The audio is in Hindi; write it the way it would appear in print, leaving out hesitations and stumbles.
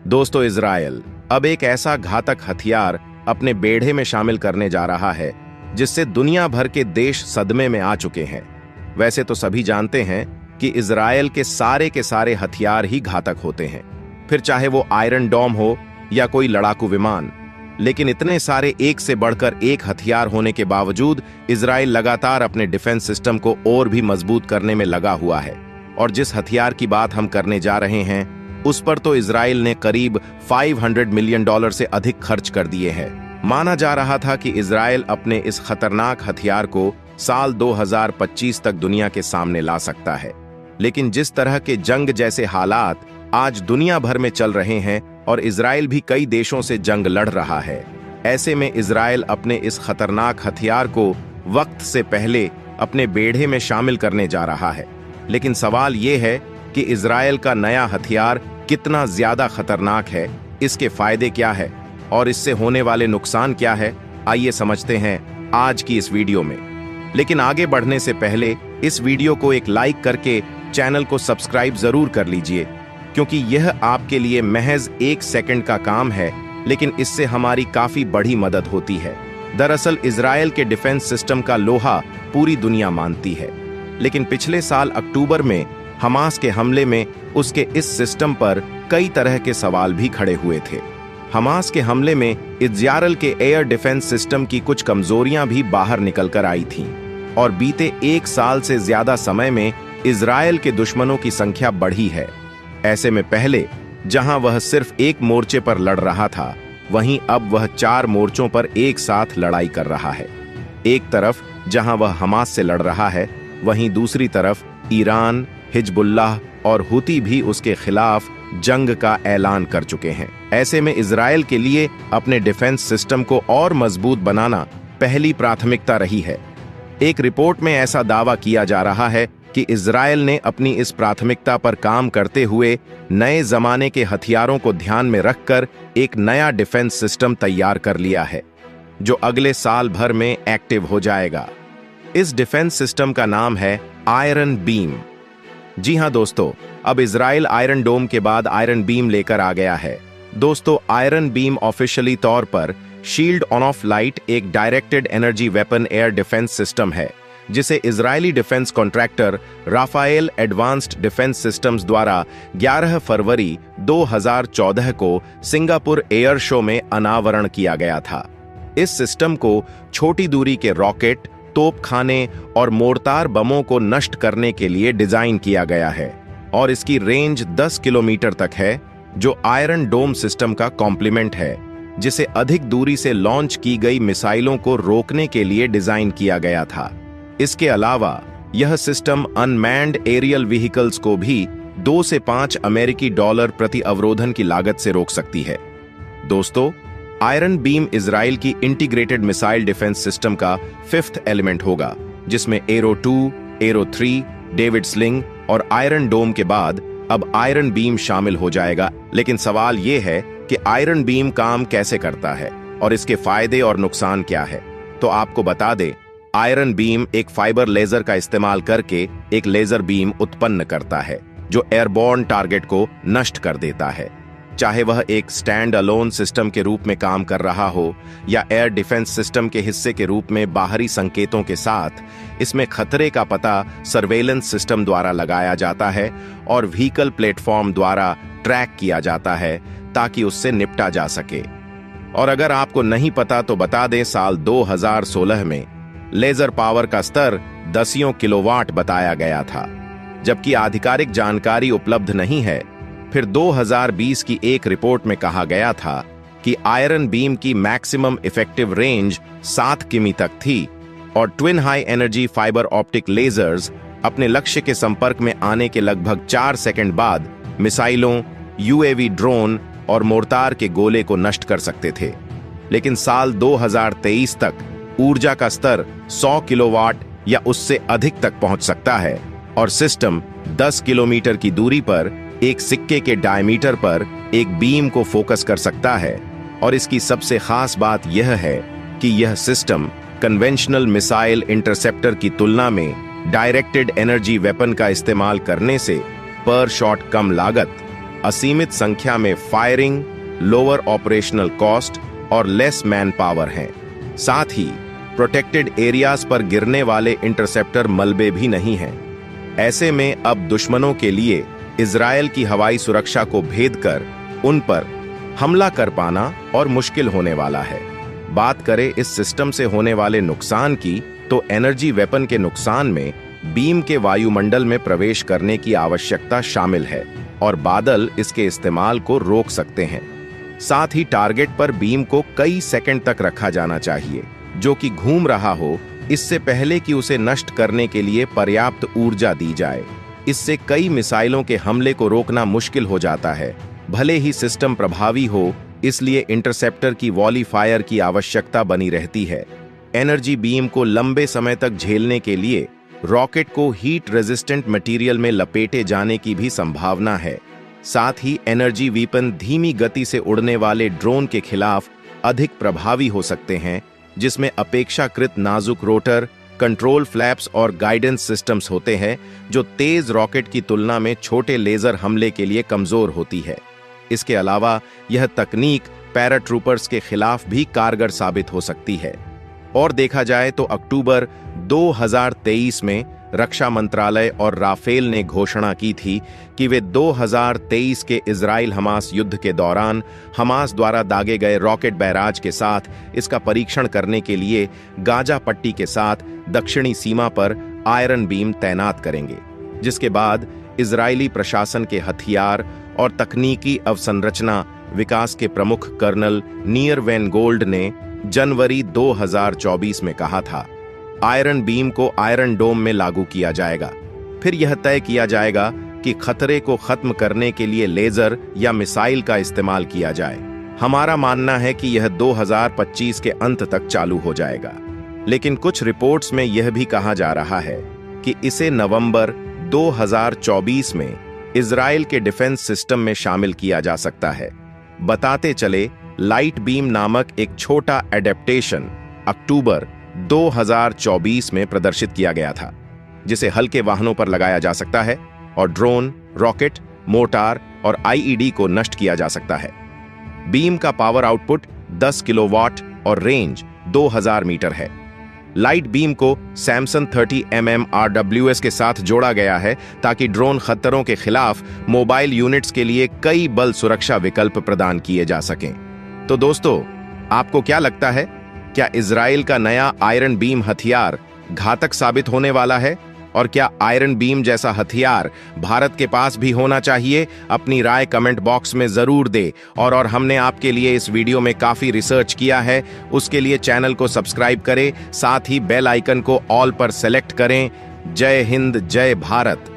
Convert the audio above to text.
दोस्तों, इजराइल अब एक ऐसा घातक हथियार अपने बेड़े में शामिल करने जा रहा है जिससे दुनिया भर के देश सदमे में आ चुके हैं। वैसे तो सभी जानते हैं कि इजराइल के सारे हथियार ही घातक होते हैं, फिर चाहे वो आयरन डोम हो या कोई लड़ाकू विमान। लेकिन इतने सारे एक से बढ़कर एक हथियार होने के बावजूद इजराइल लगातार अपने डिफेंस सिस्टम को और भी मजबूत करने में लगा हुआ है। और जिस हथियार की बात हम करने जा रहे हैं उस पर तो इजराइल ने करीब $500 मिलियन से अधिक खर्च कर दिए हैं। माना जा रहा था कि इजराइल अपने इस खतरनाक हथियार को साल 2025 तक दुनिया के सामने ला सकता है। लेकिन जिस तरह के जंग जैसे हालात आज दुनिया भर में चल रहे हैं और इजराइल भी कई देशों से जंग लड़ रहा है, ऐसे में इजराइल अपने इस खतरनाक हथियार को वक्त से पहले अपने बेड़े में शामिल करने जा रहा है। लेकिन सवाल यह है कि इजराइल का नया हथियार कितना ज्यादा खतरनाक है, इसके फायदे क्या है और इससे होने वाले नुकसान क्या है, आइए समझते हैं आज की इस वीडियो में। लेकिन आगे बढ़ने से पहले इस वीडियो को एक लाइक करके चैनल को सब्सक्राइब जरूर कर लीजिए, क्योंकि यह आपके लिए महज 1 सेकंड का काम है, लेकिन इससे हमारी काफी बड़ी मदद होती है। दरअसल इजराइल के डिफेंस सिस्टम का लोहा पूरी दुनिया मानती है, लेकिन पिछले साल अक्टूबर में हमास के हमले में उसके इस सिस्टम पर कई तरह के सवाल भी खड़े हुए थे। हमास के हमले में इजराइल के एयर डिफेंस सिस्टम की कुछ कमजोरियां भी बाहर निकलकर आई थीं और बीते 1 साल से ज्यादा समय में इजराइल के दुश्मनों की संख्या बढ़ी है। ऐसे में पहले जहां वह सिर्फ एक मोर्चे पर लड़ रहा था, वहीं अब वह 4 मोर्चों पर एक साथ लड़ाई कर रहा है। एक तरफ जहां वह हमास से लड़ रहा है, वहीं दूसरी तरफ ईरान, हिजबुल्लाह और हुती भी उसके खिलाफ जंग का ऐलान कर चुके हैं। ऐसे में इजराइल के लिए अपने डिफेंस सिस्टम को और मजबूत बनाना पहली प्राथमिकता रही है। एक रिपोर्ट में ऐसा दावा किया जा रहा है कि इजराइल ने अपनी इस प्राथमिकता पर काम करते हुए नए जमाने के हथियारों को ध्यान में रखकर एक नया डिफेंस सिस्टम तैयार कर लिया है, जो अगले साल भर में एक्टिव हो जाएगा। इस डिफेंस सिस्टम का नाम है आयरन बीम। जी हां दोस्तों, अब इजराइल आयरन डोम के बाद आयरन बीम लेकर आ गया है। दोस्तों, आयरन बीम ऑफिशियली तौर पर शील्ड ऑन ऑफ लाइट एक directed energy weapon air defence system है, जिसे Israeli defence contractor Rafael advanced defence systems द्वारा 11 फरवरी 2014 को सिंगापुर एयर शो में अनावरण किया गया था। इस सिस्टम को छोटी दूरी के रॉकेट, तोपखाने और मोर्टार बमों को नष्ट करने के लिए डिजाइन किया गया है और इसकी रेंज 10 किलोमीटर तक है, जो आयरन डोम सिस्टम का कॉम्प्लीमेंट है, जिसे अधिक दूरी से लॉन्च की गई मिसाइलों को रोकने के लिए डिजाइन किया गया था। इसके अलावा यह सिस्टम अनमैन्ड एरियल व्हीकल्स को भी 2 से 5 अमेरिकी डॉलर प्रति अवरोधन की लागत से रोक सकती है। दोस्तों, आयरन बीम इजराइल की इंटीग्रेटेड मिसाइल डिफेंस सिस्टम का 5th एलिमेंट होगा, जिसमें एरो 2, एरो 3, डेविड स्लिंग और आयरन डोम के बाद अब आयरन बीम शामिल हो जाएगा। लेकिन सवाल यह है कि आयरन बीम काम कैसे करता है और इसके फायदे और नुकसान क्या है। तो आपको बता दें, आयरन बीम एक फाइबर लेजर का इस्तेमाल करके एक लेजर बीम उत्पन्न करता है, जो एयरबॉर्न टारगेट को नष्ट कर देता है। चाहे वह एक स्टैंड अलोन सिस्टम के रूप में काम कर रहा हो या एयर डिफेंस सिस्टम के हिस्से के रूप में बाहरी संकेतों के साथ, इसमें खतरे का पता सर्वेलेंस सिस्टम द्वारा लगाया जाता है और व्हीकल प्लेटफॉर्म द्वारा ट्रैक किया जाता है ताकि उससे निपटा जा सके। और अगर आपको नहीं पता तो बता दें, साल 2016 में लेजर पावर का स्तर 10 किलोवाट बताया गया था, जबकि आधिकारिक जानकारी उपलब्ध नहीं है। फिर 2020 की एक रिपोर्ट में कहा गया था कि आयरन बीम की मैक्सिमम इफेक्टिव रेंज 7 किमी तक थी और twin high energy fibre optic lasers अपने लक्ष्य के संपर्क में आने के लगभग 4 सेकंड बाद मिसाइलों, यूएवी ड्रोन और मोर्टार के गोले को नष्ट कर सकते थे। लेकिन साल 2023 तक ऊर्जा का स्तर 100 किलोवाट या उससे अधिक तक पहुंच सकता है और सिस्टम 10 किलोमीटर की दूरी पर एक सिक्के के डायमीटर पर एक बीम को फोकस कर सकता है। और इसकी सबसे खास बात यह है कि यह सिस्टम कन्वेंशनल मिसाइल इंटरसेप्टर की तुलना में डायरेक्टेड एनर्जी वेपन का इस्तेमाल करने से पर शॉट कम लागत, असीमित संख्या में फायरिंग, लोअर ऑपरेशनल कॉस्ट और लेस मैन पावर हैं। साथ ही प्रोटेक्टेड एरियाज पर गिरने वाले इंटरसेप्टर मलबे भी नहीं हैं। ऐसे में अब दुश्मनों के लिए इजरायल की हवाई सुरक्षा को भेद कर उन पर हमला कर पाना और मुश्किल होने वाला है। बात करें इस सिस्टम से होने वाले नुकसान की, तो एनर्जी वेपन के नुकसान में बीम के वायुमंडल में प्रवेश करने की आवश्यकता शामिल है और बादल इसके इस्तेमाल को रोक सकते हैं। साथ ही टारगेट पर बीम को कई सेकंड तक रखा जाना चाहिए, जो कि घूम रहा हो, इससे पहले कि उसे नष्ट करने के लिए पर्याप्त ऊर्जा दी जाए। इससे कई मिसाइलों के हमले को रोकना मुश्किल हो जाता है। भले ही सिस्टम प्रभावी हो, इसलिए इंटरसेप्टर की वॉली फायर की आवश्यकता बनी रहती है। एनर्जी बीम को लंबे समय तक झेलने के लिए रॉकेट को हीट रेजिस्टेंट मटेरियल में लपेटे जाने की भी संभावना है। साथ ही एनर्जी वीपन धीमी गति से उड़ने वाले ड्रोन के खिलाफ अधिक प्रभावी हो सकते हैं, जिसमें अपेक्षाकृत नाजुक रोटर, कंट्रोल फ्लैप्स और गाइडेंस सिस्टम्स होते हैं, जो तेज रॉकेट की तुलना में छोटे लेजर हमले के लिए कमजोर होती है। इसके अलावा यह तकनीक पैराट्रूपर्स के खिलाफ भी कारगर साबित हो सकती है। और देखा जाए तो अक्टूबर 2023 में रक्षा मंत्रालय और राफेल ने घोषणा की थी कि वे 2023 के इजराइल हमास युद्ध के दौरान हमास द्वारा दागे गए रॉकेट बैराज के साथ इसका परीक्षण करने के लिए गाजा पट्टी के साथ दक्षिणी सीमा पर आयरन बीम तैनात करेंगे, जिसके बाद इजरायली प्रशासन के हथियार और तकनीकी अवसंरचना विकास के प्रमुख कर्नल नियर वेन गोल्ड ने जनवरी 2024 में कहा था, आयरन बीम को आयरन डोम में लागू किया जाएगा। फिर यह तय किया जाएगा कि खतरे को खत्म करने के लिए लेजर या मिसाइल का इस्तेमाल किया जाए। हमारा मानना है कि यह 2025 के अंत तक चालू हो जाएगा, लेकिन कुछ रिपोर्ट्स में यह भी कहा जा रहा है कि इसे नवंबर 2024 में इजराइल के डिफेंस सिस्टम में शामिल किया जा सकता है। बताते चले, लाइट बीम नामक एक छोटा एडेप्टेशन अक्टूबर 2024 में प्रदर्शित किया गया था, जिसे हल्के वाहनों पर लगाया जा सकता है और ड्रोन, रॉकेट, मोटार और आईईडी को नष्ट किया जा सकता है। बीम का पावर आउटपुट 10 किलोवाट और रेंज 2000 मीटर है। लाइट बीम को सैमसंग 30mm RWS के साथ जोड़ा गया है ताकि ड्रोन खतरों के खिलाफ मोबाइल यूनिट्स के लिए कई बल सुरक्षा विकल्प प्रदान किए जा सकें। तो दोस्तों, आपको क्या लगता है, क्या इजराइल का नया आयरन बीम हथियार घातक साबित होने वाला है? और क्या आयरन बीम जैसा हथियार भारत के पास भी होना चाहिए? अपनी राय कमेंट बॉक्स में जरूर दे। और हमने आपके लिए इस वीडियो में काफी रिसर्च किया है, उसके लिए चैनल को सब्सक्राइब करें, साथ ही बेल आइकन को ऑल पर सेलेक्ट करें। जय हिंद, जय भारत।